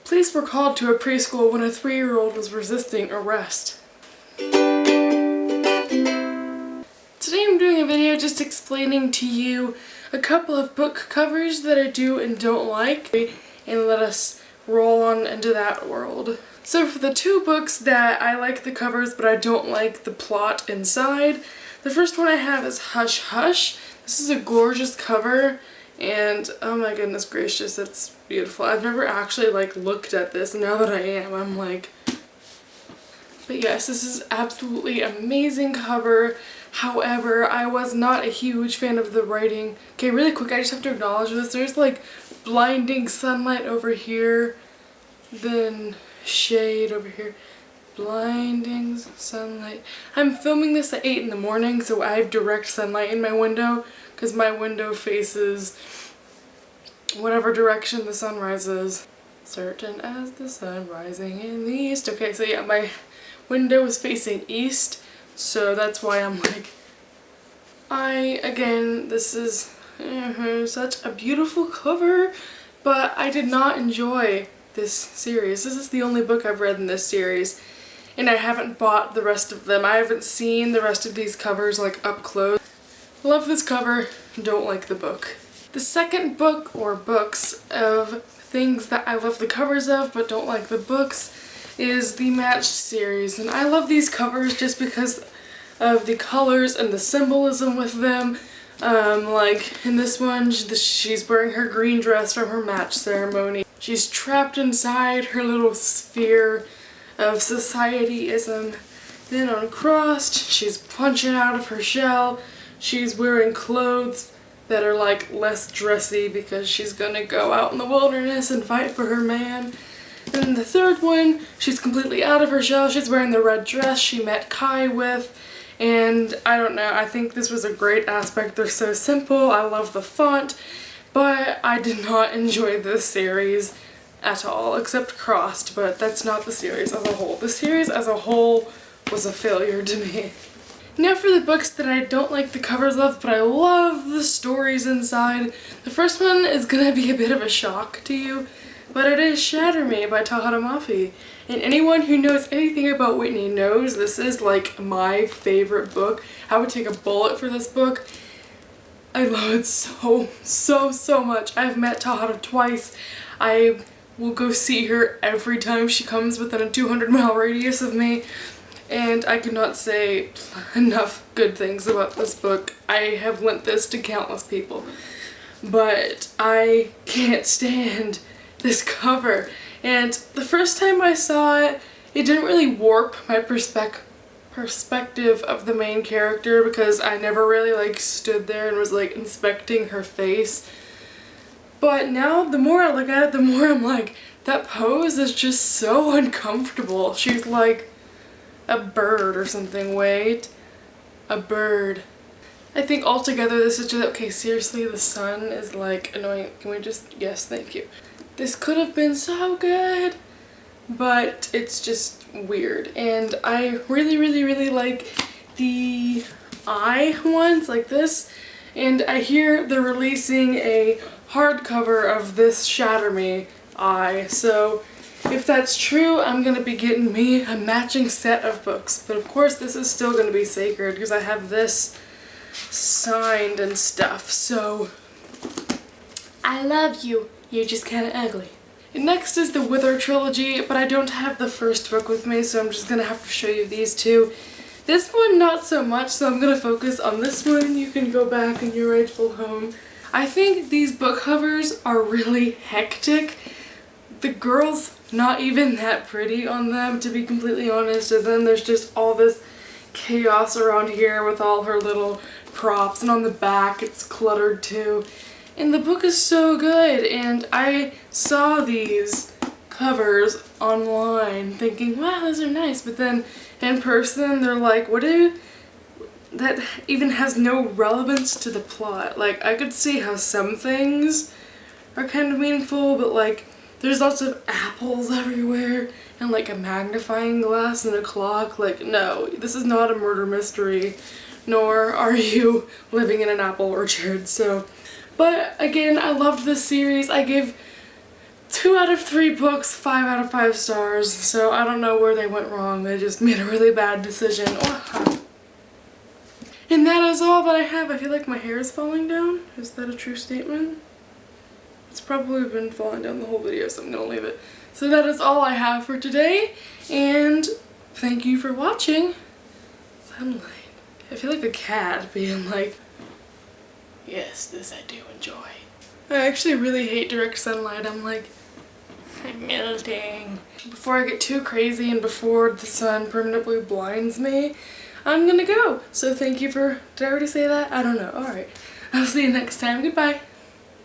Police were called to a preschool when a 3-year-old was resisting arrest. Today I'm doing a video just explaining to you a couple of book covers that I do and don't like, and let us roll on into that world. So for the 2 books that I like the covers but I don't like the plot inside, the first one I have is Hush Hush. This is a gorgeous cover and oh my goodness gracious, it's beautiful. I've never actually looked at this, and now that I am, I'm like... But yes, this is absolutely amazing cover. However, I was not a huge fan of the writing. Okay, really quick, I just have to acknowledge this. There's blinding sunlight over here, then shade over here. Blinding sunlight. I'm filming this at 8 in the morning, so I have direct sunlight in my window because my window faces whatever direction the sun rises. Certain as the sun rising in the east. Okay, so yeah, my window is facing east, so that's why I'm again, this is such a beautiful cover, but I did not enjoy this series. This is the only book I've read in this series, and I haven't bought the rest of them. I haven't seen the rest of these covers up close. Love this cover, don't like the book. The second book, or books, of things that I love the covers of but don't like the books is the Matched series, and I love these covers just because of the colors and the symbolism with them. Like in this one, she's wearing her green dress from her match ceremony. She's trapped inside her little sphere of societyism. Then on Crossed, she's punching out of her shell. She's wearing clothes that are less dressy because she's gonna go out in the wilderness and fight for her man. And in the third one, she's completely out of her shell. She's wearing the red dress she met Kai with. And I don't know, I think this was a great aspect. They're so simple, I love the font, but I did not enjoy this series at all, except Crossed, but that's not the series as a whole. The series as a whole was a failure to me. Now for the books that I don't like the covers of, but I love the stories inside. The first one is gonna be a bit of a shock to you, but it is Shatter Me by Tahara Mafi. And anyone who knows anything about Whitney knows this is my favorite book. I would take a bullet for this book. I love it so much. I've met Tahara twice. I will go see her every time she comes within a 200-mile radius of me. And I cannot say enough good things about this book. I have lent this to countless people. But I can't stand this cover. And the first time I saw it, it didn't really warp my perspective of the main character because I never really stood there and was inspecting her face. But now the more I look at it, the more I'm that pose is just so uncomfortable. She's like a bird or something. Wait, a bird. I think altogether this is just, okay, seriously, the sun is annoying. Can we just, yes, thank you. This could have been so good, but it's just weird. And I really like the eye ones like this, and I hear they're releasing a hardcover of this Shatter Me eye, so if that's true, I'm gonna be getting me a matching set of books. But of course this is still gonna be sacred because I have this signed and stuff, so I love you. You're just kinda ugly. And next is the Wither Trilogy, but I don't have the first book with me, so I'm just gonna have to show you these two. This one not so much, so I'm gonna focus on this one. You can go back in your rightful home. I think these book covers are really hectic. The girl's not even that pretty on them, to be completely honest, and then there's just all this chaos around here with all her little props, and on the back it's cluttered too. And the book is so good, and I saw these covers online thinking, wow, those are nice, but then in person they're that even has no relevance to the plot. I could see how some things are kind of meaningful, but there's lots of apples everywhere and a magnifying glass and a clock. No, this is not a murder mystery, nor are you living in an apple orchard, so. But again, I loved this series. I give 2 out of 3 books, 5 out of 5 stars, so I don't know where they went wrong. They just made a really bad decision. And that is all that I have. I feel like my hair is falling down. Is that a true statement? It's probably been falling down the whole video, so I'm gonna leave it. So that is all I have for today, and thank you for watching. Sunlight. I feel like a cat being like, yes, this I do enjoy. I actually really hate direct sunlight. I'm like, I'm melting. Before I get too crazy and before the sun permanently blinds me, I'm gonna go. So thank you for, did I already say that? I don't know. Alright. I'll see you next time. Goodbye.